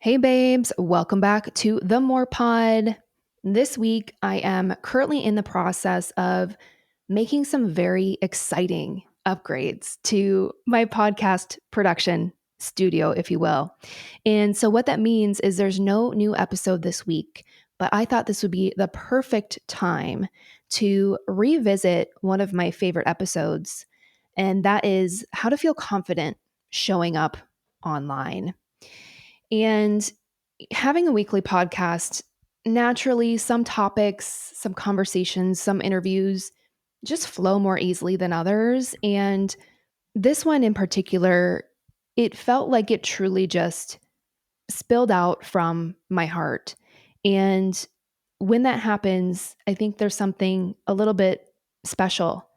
Hey babes, welcome back to the More Pod. This week, I am currently in the process of making some very exciting upgrades to my podcast production studio, if you will. And so, what that means is there's no new episode this week, but I thought this would be the perfect time to revisit one of my favorite episodes, and that is how to feel confident showing up online. And having a weekly podcast, naturally, some topics, some conversations, some interviews just flow more easily than others. And this one in particular, it felt like it truly just spilled out from my heart. And when that happens, I think there's something a little bit special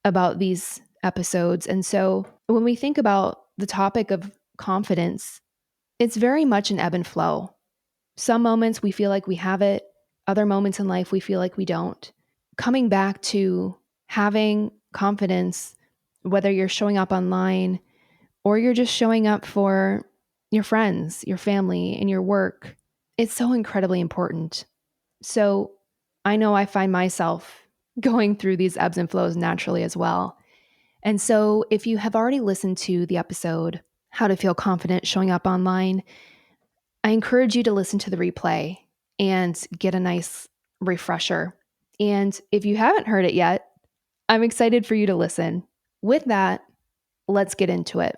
about these episodes. And so when we think about the topic of confidence, it's very much an ebb and flow. Some moments we feel like we have it, other moments in life we feel like we don't. Coming back to having confidence, whether you're showing up online or you're just showing up for your friends, your family, and your work, it's so incredibly important. So I know I find myself going through these ebbs and flows naturally as well. And so if you have already listened to the episode, How to Feel Confident Showing Up Online, I encourage you to listen to the replay and get a nice refresher. And if you haven't heard it yet, I'm excited for you to listen. With that, let's get into it.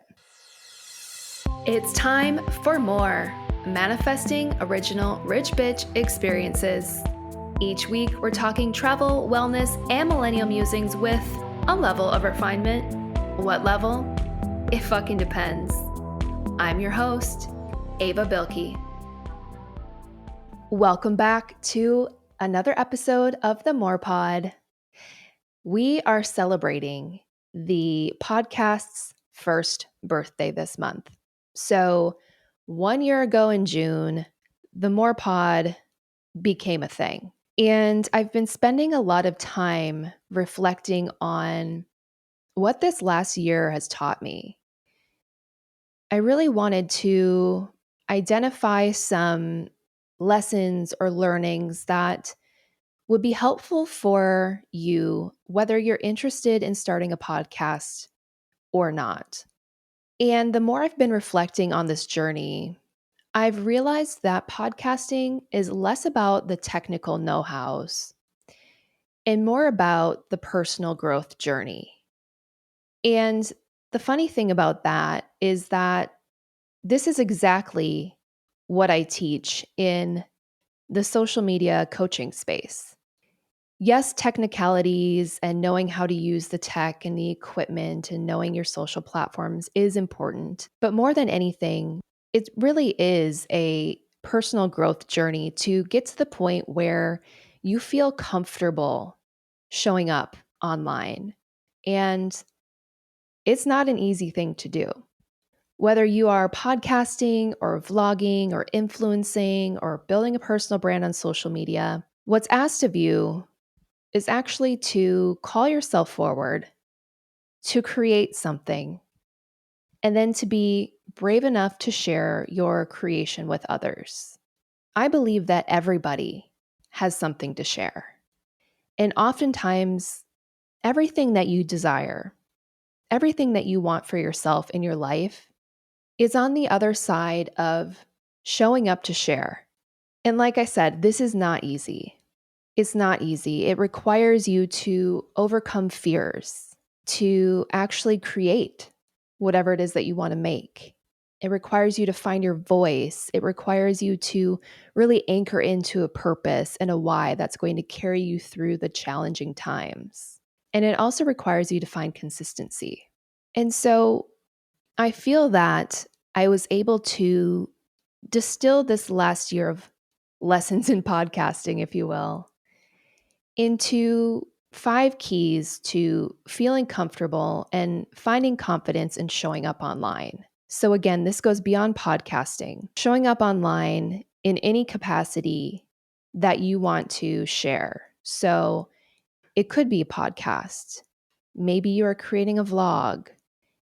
It's time for more Manifesting Original Rich Bitch Experiences. Each week, we're talking travel, wellness, and millennial musings with a level of refinement. What level? It fucking depends. I'm your host, Ava Bilkey. Welcome back to another episode of the More Pod. We are celebrating the podcast's first birthday this month. So 1 year ago in June, the More Pod became a thing. And I've been spending a lot of time reflecting on what this last year has taught me. I really wanted to identify some lessons or learnings that would be helpful for you, whether you're interested in starting a podcast or not. And the more I've been reflecting on this journey, I've realized that podcasting is less about the technical know hows and more about the personal growth journey. And the funny thing about that is that this is exactly what I teach in the social media coaching space. Yes, technicalities and knowing how to use the tech and the equipment and knowing your social platforms is important. But more than anything, it really is a personal growth journey to get to the point where you feel comfortable showing up online. And it's not an easy thing to do. Whether you are podcasting or vlogging or influencing or building a personal brand on social media, what's asked of you is actually to call yourself forward, to create something, and then to be brave enough to share your creation with others. I believe that everybody has something to share. And oftentimes, everything that you desire, everything that you want for yourself in your life is on the other side of showing up to share. And like I said, this is not easy. It's not easy. It requires you to overcome fears, to actually create whatever it is that you want to make. It requires you to find your voice. It requires you to really anchor into a purpose and a why that's going to carry you through the challenging times. And it also requires you to find consistency. And so I feel that I was able to distill this last year of lessons in podcasting, if you will, into 5 keys to feeling comfortable and finding confidence in showing up online. So, again, this goes beyond podcasting, showing up online in any capacity that you want to share. So, it could be a podcast. Maybe you are creating a vlog.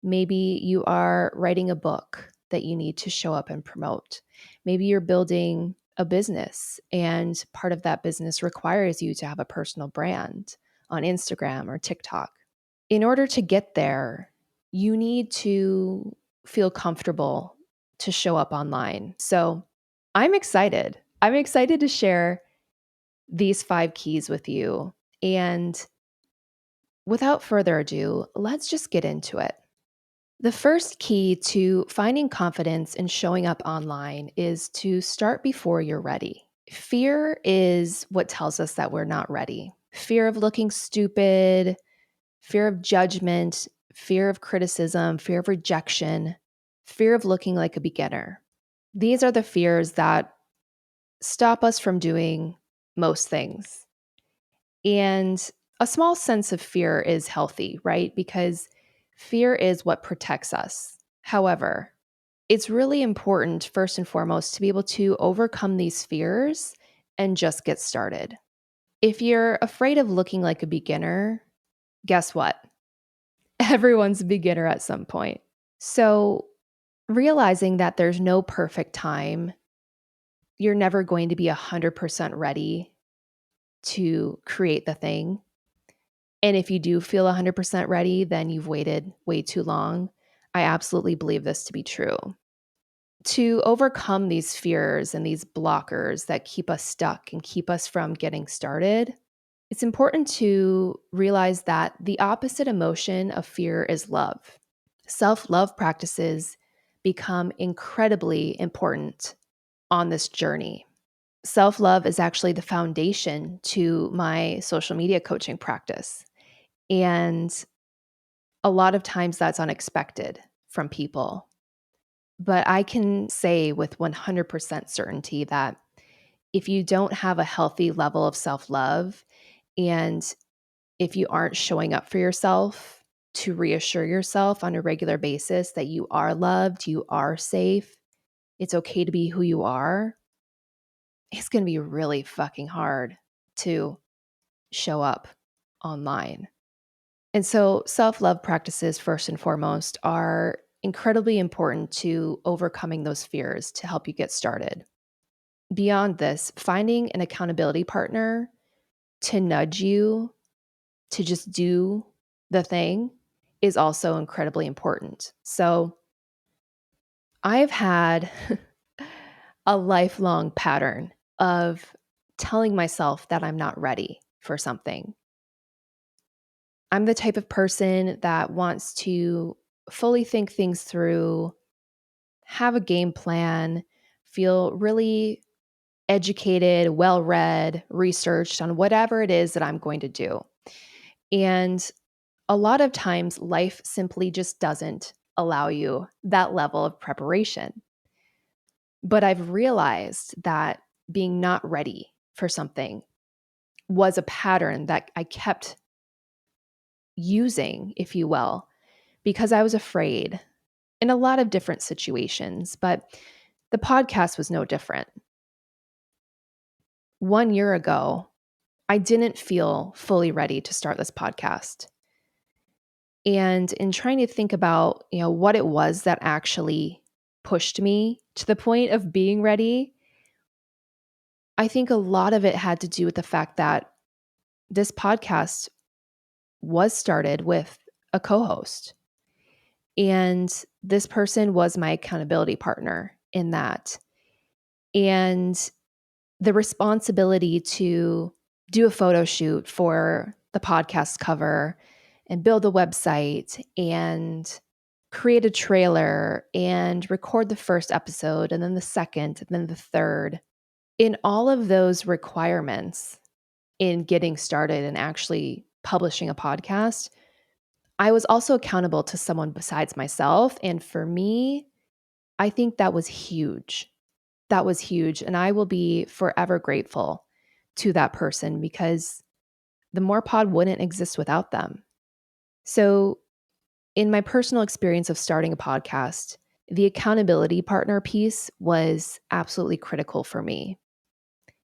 Maybe you are writing a book. that you need to show up and promote. Maybe you're building a business and part of that business requires you to have a personal brand on Instagram or TikTok. In order to get there, you need to feel comfortable to show up online. So I'm excited. I'm excited to share these 5 keys with you. And without further ado, let's just get into it. The first key to finding confidence in showing up online is to start before you're ready. Fear is what tells us that we're not ready. Fear of looking stupid, fear of judgment, fear of criticism, fear of rejection, fear of looking like a beginner. These are the fears that stop us from doing most things. And a small sense of fear is healthy, right? Because fear is what protects us. However, it's really important, first and foremost, to be able to overcome these fears and just get started. If you're afraid of looking like a beginner, guess what? Everyone's a beginner at some point. So, realizing that there's no perfect time, you're never going to be 100% ready to create the thing. And if you do feel 100% ready, then you've waited way too long. I absolutely believe this to be true. To overcome these fears and these blockers that keep us stuck and keep us from getting started, it's important to realize that the opposite emotion of fear is love. Self-love practices become incredibly important on this journey. Self-love is actually the foundation to my social media coaching practice. And a lot of times that's unexpected from people. But I can say with 100% certainty that if you don't have a healthy level of self-love, and if you aren't showing up for yourself to reassure yourself on a regular basis that you are loved, you are safe, it's okay to be who you are, it's going to be really fucking hard to show up online. And so self-love practices, first and foremost, are incredibly important to overcoming those fears to help you get started. Beyond this, finding an accountability partner to nudge you to just do the thing is also incredibly important. So I've had a lifelong pattern of telling myself that I'm not ready for something. I'm the type of person that wants to fully think things through, have a game plan, feel really educated, well read, researched on whatever it is that I'm going to do. And a lot of times, life simply just doesn't allow you that level of preparation. But I've realized that being not ready for something was a pattern that I kept using, if you will, because I was afraid in a lot of different situations. But the podcast was no different. 1 year ago, I didn't feel fully ready to start this podcast. And in trying to think about, what it was that actually pushed me to the point of being ready, I think a lot of it had to do with the fact that this podcast was started with a co-host. And this person was my accountability partner in that. And the responsibility to do a photo shoot for the podcast cover and build a website and create a trailer and record the first episode and then the second and then the third. In all of those requirements in getting started and actually publishing a podcast, I was also accountable to someone besides myself. And for me, I think that was huge. That was huge. And I will be forever grateful to that person because the More Pod wouldn't exist without them. So, in my personal experience of starting a podcast, the accountability partner piece was absolutely critical for me.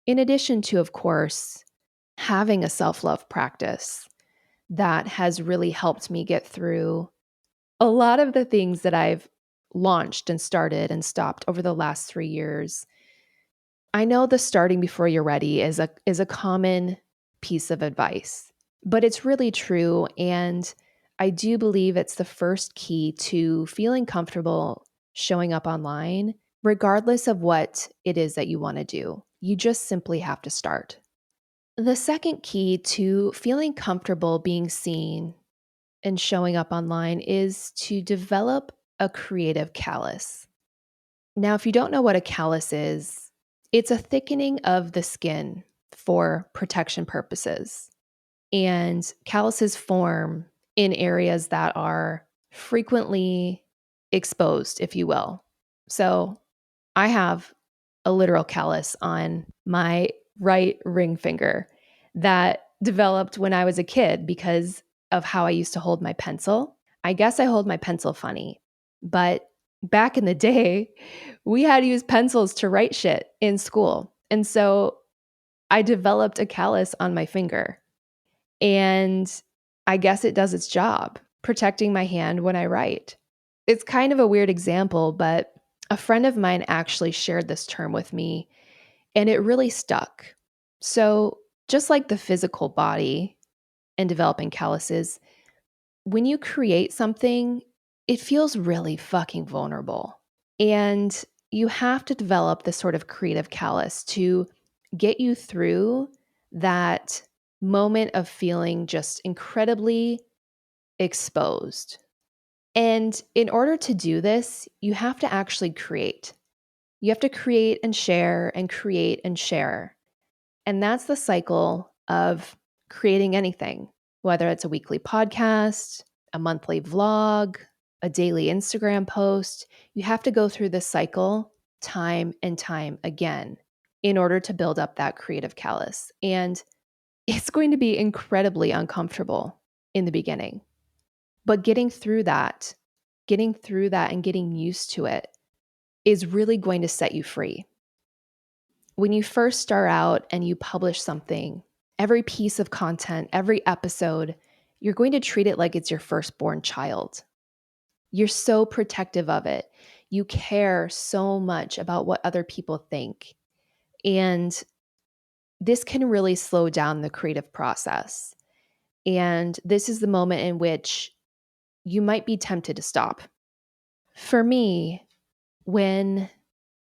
In addition to, of course, having a self-love practice that has really helped me get through a lot of the things that I've launched and started and stopped over the last 3 years, I know the starting before you're ready is a common piece of advice, but it's really true, and I do believe it's the first key to feeling comfortable showing up online, regardless of what it is that you want to do. You just simply have to start. The second key to feeling comfortable being seen and showing up online is to develop a creative callus. Now, if you don't know what a callus is, it's a thickening of the skin for protection purposes. And calluses form in areas that are frequently exposed, if you will. So I have a literal callus on my right ring finger that developed when I was a kid because of how I used to hold my pencil. I guess I hold my pencil funny, but back in the day, we had to use pencils to write shit in school. And so I developed a callus on my finger. And I guess it does its job, protecting my hand when I write. It's kind of a weird example, but a friend of mine actually shared this term with me, and it really stuck. So, just like the physical body and developing calluses, when you create something, it feels really fucking vulnerable. And you have to develop this sort of creative callus to get you through that moment of feeling just incredibly exposed. And in order to do this, you have to actually create. You have to create and share and create and share. And that's the cycle of creating anything, whether it's a weekly podcast, a monthly vlog, a daily Instagram post. You have to go through this cycle time and time again in order to build up that creative callus. And it's going to be incredibly uncomfortable in the beginning. But getting through that and getting used to it is really going to set you free. When you first start out and you publish something, every piece of content, every episode, you're going to treat it like it's your firstborn child. You're so protective of it. You care so much about what other people think. And this can really slow down the creative process. And this is the moment in which you might be tempted to stop. For me, when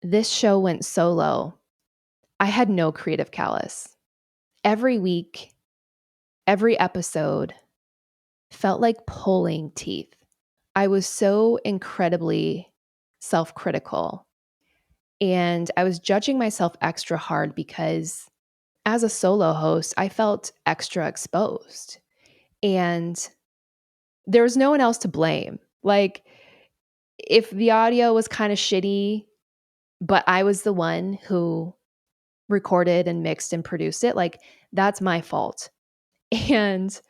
this show went solo, I had no creative callus. Every week, every episode felt like pulling teeth. I was so incredibly self critical, and I was judging myself extra hard because as a solo host, I felt extra exposed. And there was no one else to blame. Like, if the audio was kind of shitty, but I was the one who recorded and mixed and produced it, like, that's my fault. And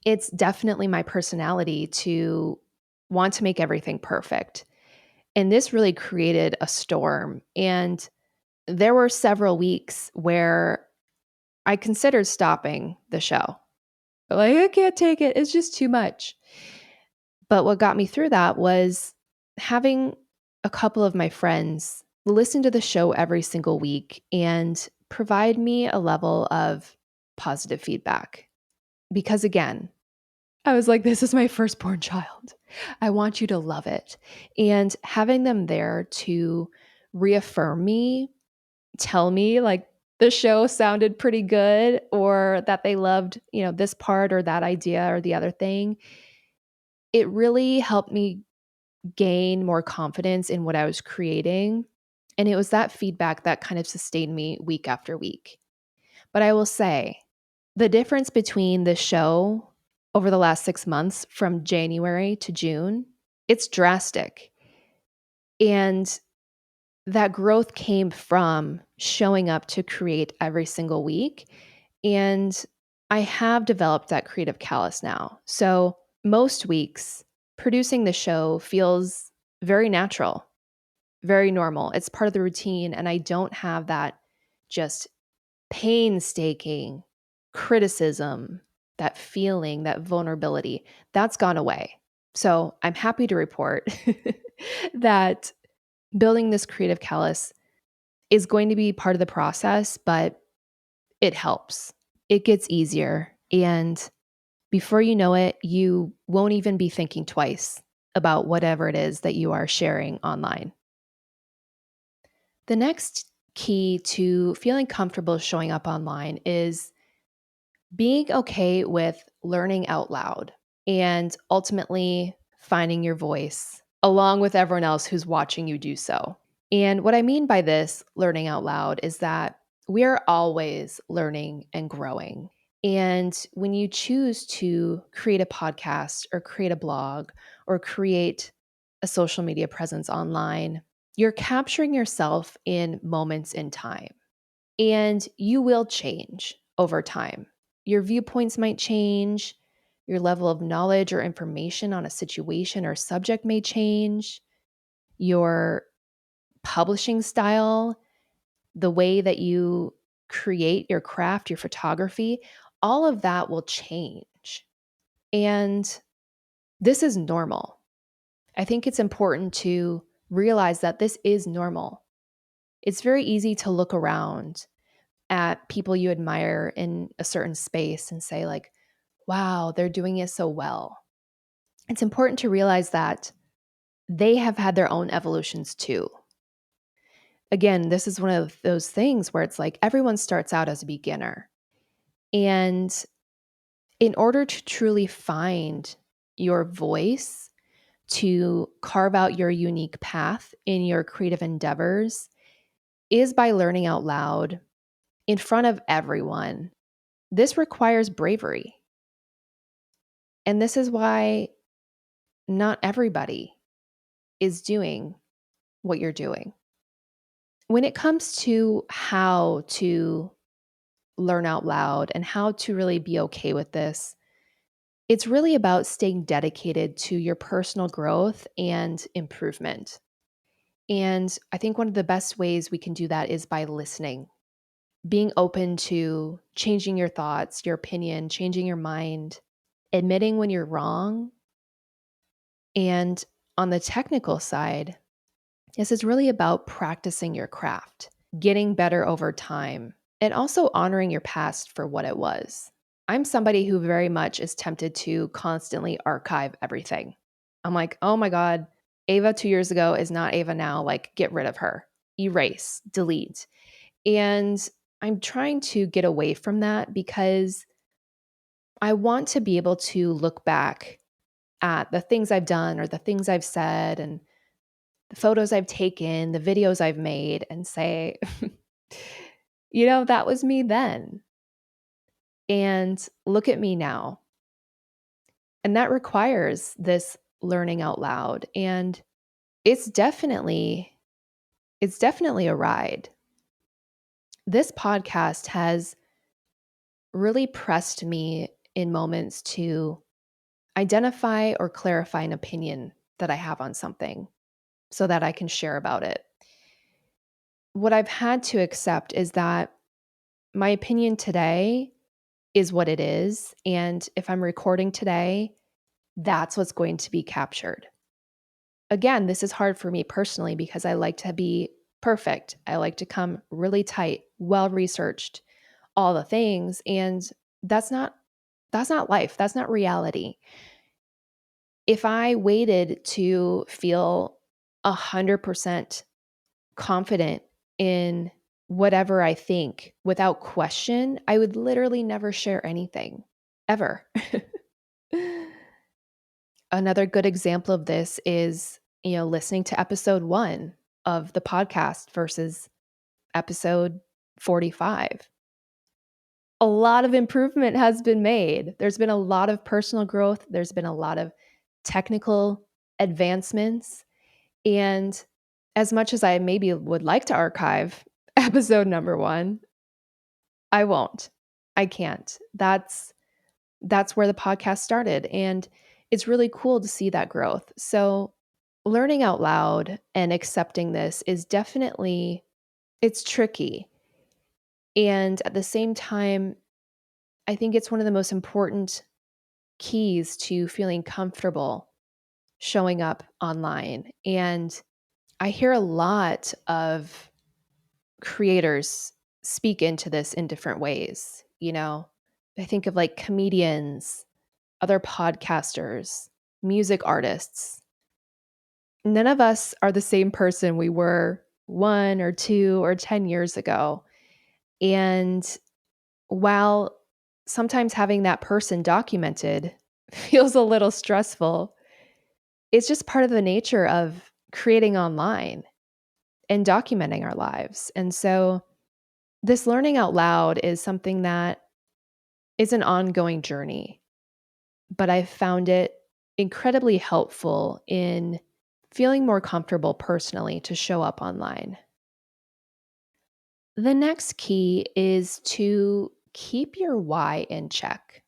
it's definitely my personality to want to make everything perfect. And this really created a storm. And there were several weeks where I considered stopping the show. Like, I can't take it. It's just too much. But what got me through that was having a couple of my friends listen to the show every single week and provide me a level of positive feedback. Because again, I was like, this is my firstborn child. I want you to love it. And having them there to reaffirm me, tell me like the show sounded pretty good or that they loved, this part or that idea or the other thing, it really helped me gain more confidence in what I was creating. And it was that feedback that kind of sustained me week after week. But I will say, the difference between the show over the last 6 months from January to June, it's drastic. And that growth came from showing up to create every single week. And I have developed that creative callus now. So most weeks, producing the show feels very natural, very normal. It's part of the routine. And I don't have that just painstaking criticism, that feeling, that vulnerability. That's gone away. So I'm happy to report that building this creative callus is going to be part of the process, but it helps. It gets easier. And before you know it, you won't even be thinking twice about whatever it is that you are sharing online. The next key to feeling comfortable showing up online is being okay with learning out loud and ultimately finding your voice along with everyone else who's watching you do so. And what I mean by this learning out loud is that we are always learning and growing. And when you choose to create a podcast or create a blog or create a social media presence online, you're capturing yourself in moments in time. And you will change over time. Your viewpoints might change. Your level of knowledge or information on a situation or subject may change. Your publishing style, the way that you create your craft, your photography, all of that will change. And this is normal. I think it's important to realize that this is normal. It's very easy to look around at people you admire in a certain space and say, like, wow, they're doing it so well. It's important to realize that they have had their own evolutions too. Again, this is one of those things where it's like everyone starts out as a beginner. And in order to truly find your voice, to carve out your unique path in your creative endeavors, is by learning out loud in front of everyone. This requires bravery. And this is why not everybody is doing what you're doing. When it comes to how to learn out loud and how to really be okay with this, it's really about staying dedicated to your personal growth and improvement. And I think one of the best ways we can do that is by listening, being open to changing your thoughts, your opinion, changing your mind, admitting when you're wrong. And on the technical side, this is really about practicing your craft, getting better over time, and also honoring your past for what it was. I'm somebody who very much is tempted to constantly archive everything. I'm like, oh my God, Ava 2 years ago is not Ava now. Like, get rid of her, erase, delete. And I'm trying to get away from that because I want to be able to look back at the things I've done or the things I've said and the photos I've taken, the videos I've made, and say, that was me then. And look at me now. And that requires this learning out loud. And it's definitely a ride. This podcast has really pressed me in moments to identify or clarify an opinion that I have on something so that I can share about it. What I've had to accept is that my opinion today is what it is. And if I'm recording today, that's what's going to be captured. Again, this is hard for me personally because I like to be perfect. I like to come really tight, well researched, all the things. And that's not life. That's not reality. If I waited to feel 100% confident in whatever I think without question, I would literally never share anything ever. Another good example of this is, listening to episode 1 of the podcast versus episode 45. A lot of improvement has been made. There's been a lot of personal growth. There's been a lot of technical advancements. And as much as I maybe would like to archive episode number 1, I won't. I can't. That's where the podcast started. And it's really cool to see that growth. So learning out loud and accepting this is definitely, it's tricky. And at the same time, I think it's one of the most important keys to feeling comfortable showing up online. And I hear a lot of creators speak into this in different ways. I think of like comedians, other podcasters, music artists. None of us are the same person we were 1 or 2 or 10 years ago. And while sometimes having that person documented feels a little stressful, it's just part of the nature of creating online and documenting our lives. And so this learning out loud is something that is an ongoing journey, but I've found it incredibly helpful in feeling more comfortable personally to show up online. The next key is to keep your why in check.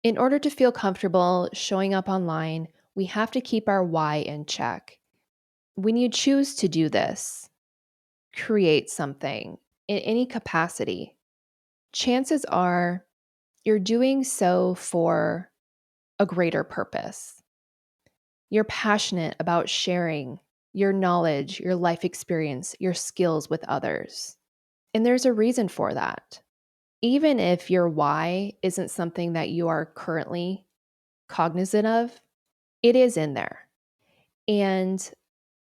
In order to feel comfortable showing up online, we have to keep our why in check. When you choose to do this, create something in any capacity, chances are you're doing so for a greater purpose. You're passionate about sharing your knowledge, your life experience, your skills with others. And there's a reason for that. Even if your why isn't something that you are currently cognizant of, it is in there. And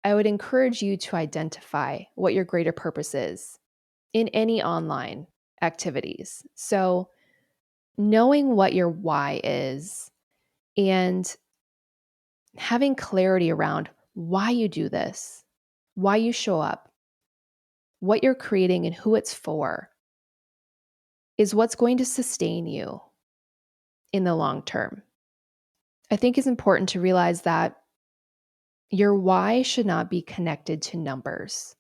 I would encourage you to identify what your greater purpose is in any online activities. So, knowing what your why is and having clarity around why you do this, why you show up, what you're creating, and who it's for is what's going to sustain you in the long term. I think it's important to realize that your why should not be connected to numbers.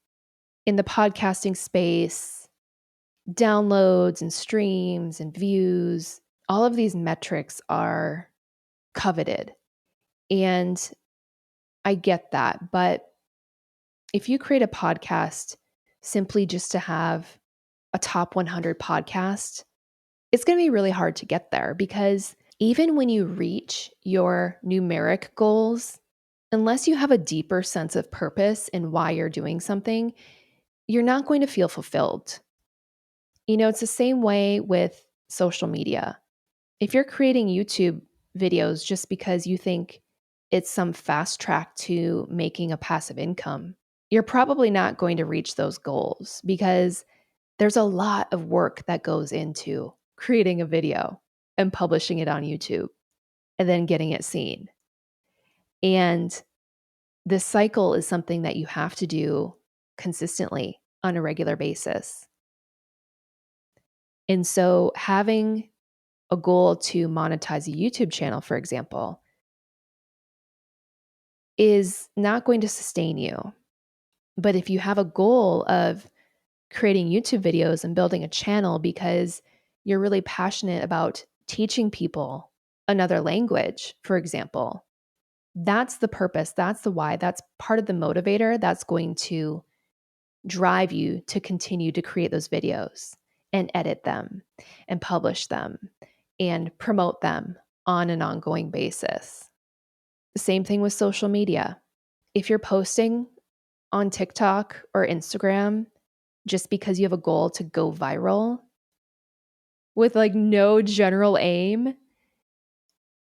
In the podcasting space, downloads and streams and views, all of these metrics are coveted. And I get that. But if you create a podcast simply just to have a top 100 podcast, it's going to be really hard to get there because even when you reach your numeric goals, unless you have a deeper sense of purpose in why you're doing something, you're not going to feel fulfilled. It's the same way with social media. If you're creating YouTube videos just because you think it's some fast track to making a passive income, you're probably not going to reach those goals because there's a lot of work that goes into creating a video and publishing it on YouTube and then getting it seen. And this cycle is something that you have to do consistently on a regular basis. And so having a goal to monetize a YouTube channel, for example, is not going to sustain you. But if you have a goal of creating YouTube videos and building a channel because you're really passionate about teaching people another language, for example, that's the purpose, that's the why, that's part of the motivator that's going to drive you to continue to create those videos and edit them and publish them and promote them on an ongoing basis. Same thing with social media. If you're posting on TikTok or Instagram just because you have a goal to go viral with like no general aim,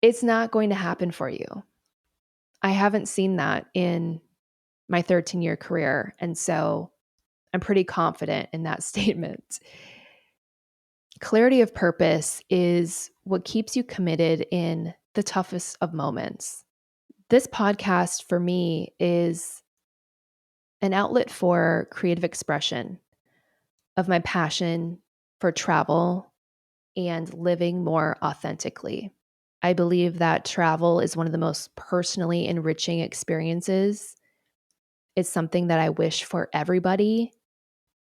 it's not going to happen for you. I haven't seen that in my 13-year career. And so I'm pretty confident in that statement. Clarity of purpose is what keeps you committed in the toughest of moments. This podcast for me is an outlet for creative expression of my passion for travel and living more authentically. I believe that travel is one of the most personally enriching experiences. It's something that I wish for everybody.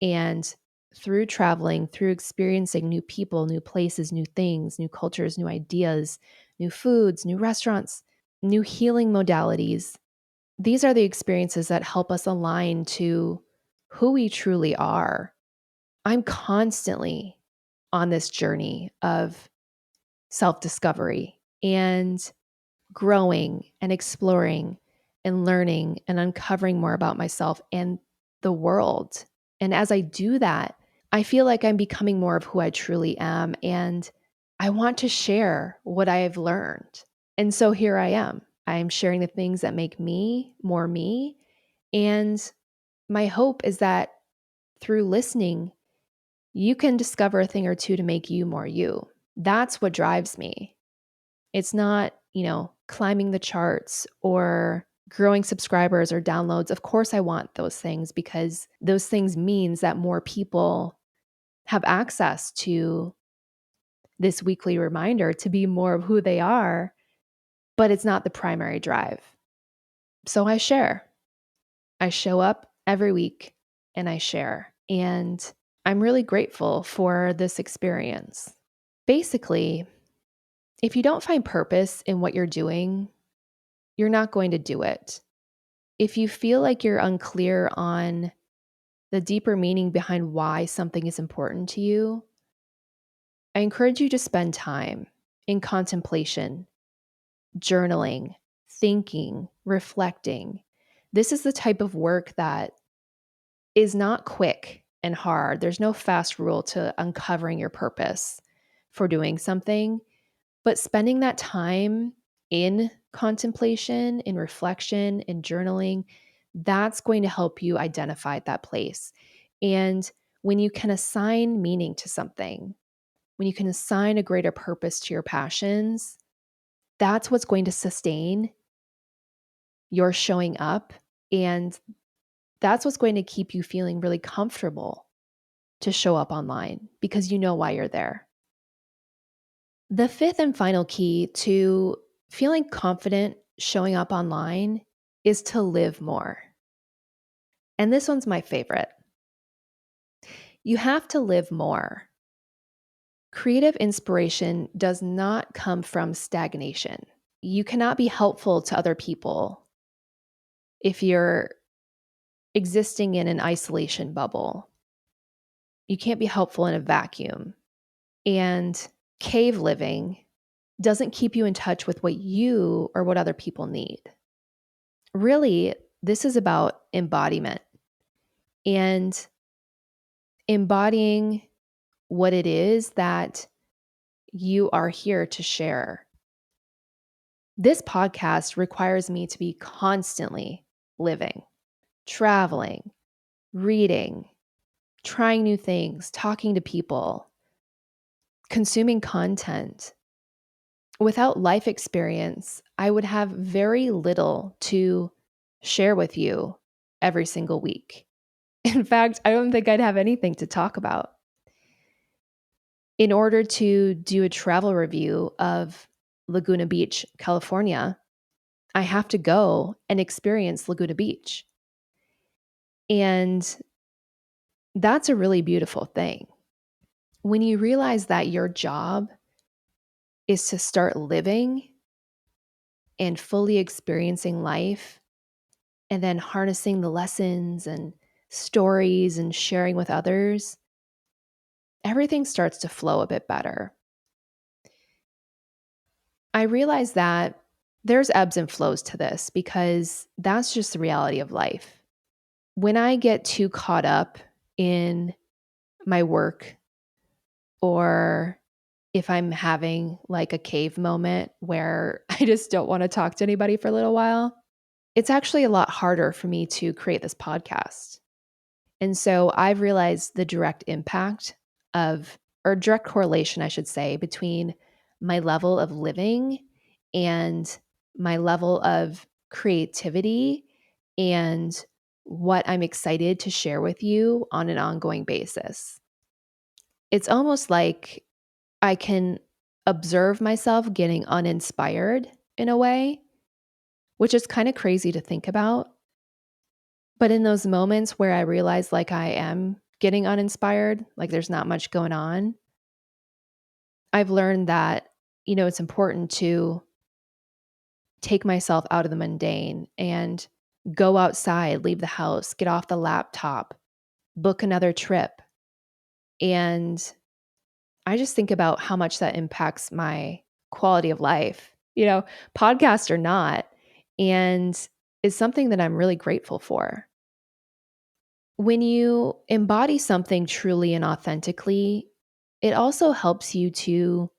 And through traveling, through experiencing new people, new places, new things, new cultures, new ideas, new foods, new restaurants, new healing modalities, these are the experiences that help us align to who we truly are. I'm constantly on this journey of self discovery. And growing and exploring and learning and uncovering more about myself and the world. And as I do that, I feel like I'm becoming more of who I truly am. And I want to share what I have learned. And so here I am. I am sharing the things that make me more me. And my hope is that through listening, you can discover a thing or two to make you more you. That's what drives me. It's not, climbing the charts or growing subscribers or downloads. Of course, I want those things because those things means that more people have access to this weekly reminder to be more of who they are, but it's not the primary drive. So I share. I show up every week and I share. And I'm really grateful for this experience. Basically, if you don't find purpose in what you're doing, you're not going to do it. If you feel like you're unclear on the deeper meaning behind why something is important to you, I encourage you to spend time in contemplation, journaling, thinking, reflecting. This is the type of work that is not quick and hard. There's no fast rule to uncovering your purpose for doing something, but spending that time in contemplation, in reflection, in journaling, that's going to help you identify that place. And when you can assign meaning to something, when you can assign a greater purpose to your passions, that's what's going to sustain your showing up. And that's what's going to keep you feeling really comfortable to show up online because you know why you're there. The fifth and final key to feeling confident showing up online is to live more. And this one's my favorite. You have to live more. Creative inspiration does not come from stagnation. You cannot be helpful to other people if you're existing in an isolation bubble. You can't be helpful in a vacuum. And cave living doesn't keep you in touch with what you or what other people need. Really, this is about embodiment and embodying what it is that you are here to share. This podcast requires me to be constantly living, traveling, reading, trying new things, talking to people, consuming content. Without life experience, I would have very little to share with you every single week. In fact, I don't think I'd have anything to talk about. In order to do a travel review of Laguna Beach, California, I have to go and experience Laguna Beach. And that's a really beautiful thing. When you realize that your job is to start living and fully experiencing life and then harnessing the lessons and stories and sharing with others, everything starts to flow a bit better. I realize that there's ebbs and flows to this because that's just the reality of life. When I get too caught up in my work, or if I'm having like a cave moment where I just don't want to talk to anybody for a little while, it's actually a lot harder for me to create this podcast. And so I've realized the direct impact of, or direct correlation, I should say, between my level of living and my level of creativity and what I'm excited to share with you on an ongoing basis. It's almost like I can observe myself getting uninspired in a way, which is kind of crazy to think about. But in those moments where I realize like I am getting uninspired, like there's not much going on, I've learned that, it's important to take myself out of the mundane and go outside, leave the house, get off the laptop, book another trip. And I just think about how much that impacts my quality of life you know, podcast or not, and is something that I'm really grateful for. When you embody something truly and authentically, it also helps you to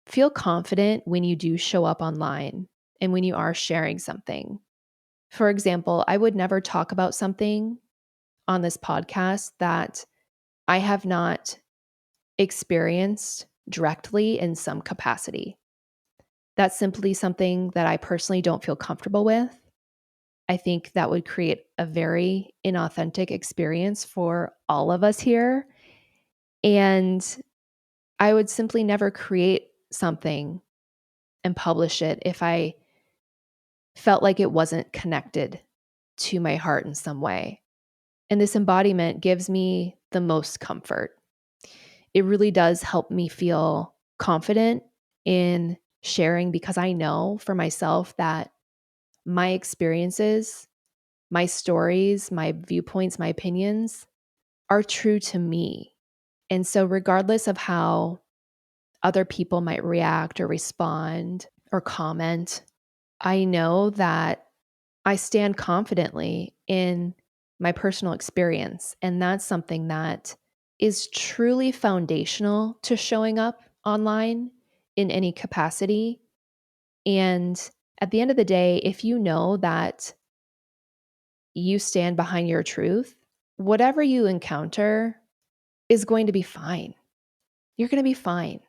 feel confident when you do show up online and when you are sharing something. For example, I would never talk about something on this podcast that I have not experienced directly in some capacity. That's simply something that I personally don't feel comfortable with. I think that would create a very inauthentic experience for all of us here. And I would simply never create something and publish it if I felt like it wasn't connected to my heart in some way. And this embodiment gives me the most comfort. It really does help me feel confident in sharing because I know for myself that my experiences, my stories, my viewpoints, my opinions are true to me. And so, regardless of how other people might react or respond or comment, I know that I stand confidently in my personal experience. And that's something that is truly foundational to showing up online in any capacity. And at the end of the day, if you know that you stand behind your truth, whatever you encounter is going to be fine. You're going to be fine.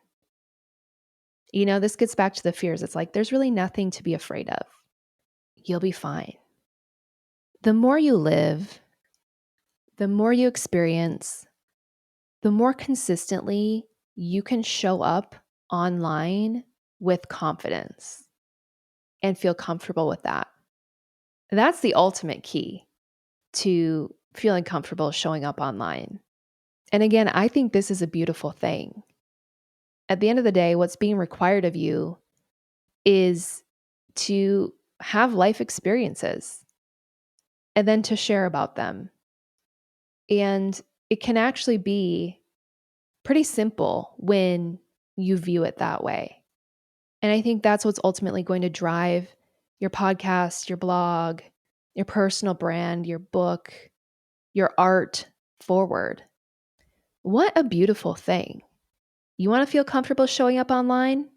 This gets back to the fears. It's like there's really nothing to be afraid of. You'll be fine. The more you live, the more you experience, the more consistently you can show up online with confidence and feel comfortable with that. That's the ultimate key to feeling comfortable showing up online. And again, I think this is a beautiful thing. At the end of the day, what's being required of you is to have life experiences and then to share about them. And it can actually be pretty simple when you view it that way. And I think that's what's ultimately going to drive your podcast, your blog, your personal brand, your book, your art forward. What a beautiful thing. You want to feel comfortable showing up online?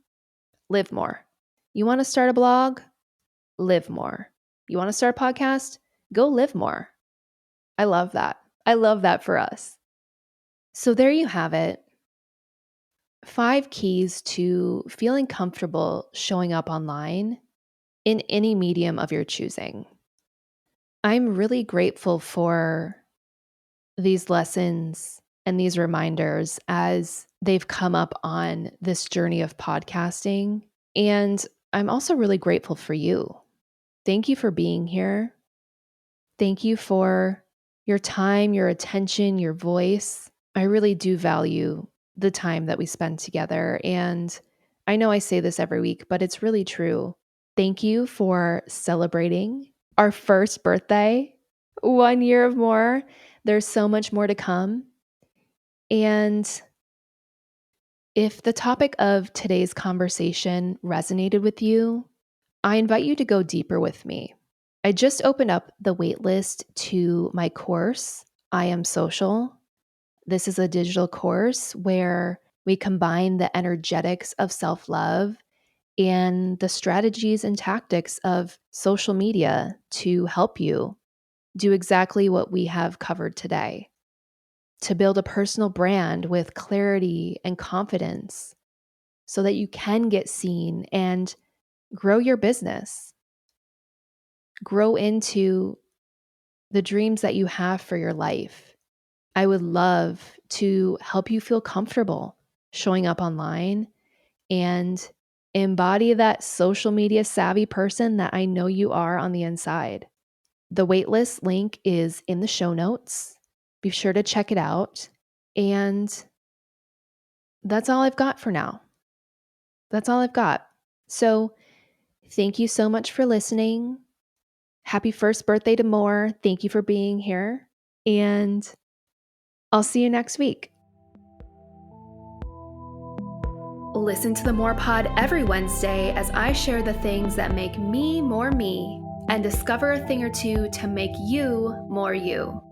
Live more. You want to start a blog? Live more. You want to start a podcast? Go live more. I love that. I love that for us. So there you have it. 5 keys to feeling comfortable showing up online in any medium of your choosing. I'm really grateful for these lessons and these reminders as they've come up on this journey of podcasting. And I'm also really grateful for you. Thank you for being here. Thank you for your time, your attention, your voice. I really do value the time that we spend together. And I know I say this every week, but it's really true. Thank you for celebrating our first birthday, 1 year of more. There's so much more to come. And if the topic of today's conversation resonated with you, I invite you to go deeper with me. I just opened up the waitlist to my course, I Am Social. This is a digital course where we combine the energetics of self-love and the strategies and tactics of social media to help you do exactly what we have covered today, to build a personal brand with clarity and confidence so that you can get seen and grow your business, grow into the dreams that you have for your life. I would love to help you feel comfortable showing up online and embody that social media savvy person that I know you are on the inside. The waitlist link is in the show notes. Be sure to check it out. And that's all I've got for now. That's all I've got. So thank you so much for listening. Happy first birthday to More. Thank you for being here. And I'll see you next week. Listen to the More Pod every Wednesday as I share the things that make me more me and discover a thing or two to make you more you.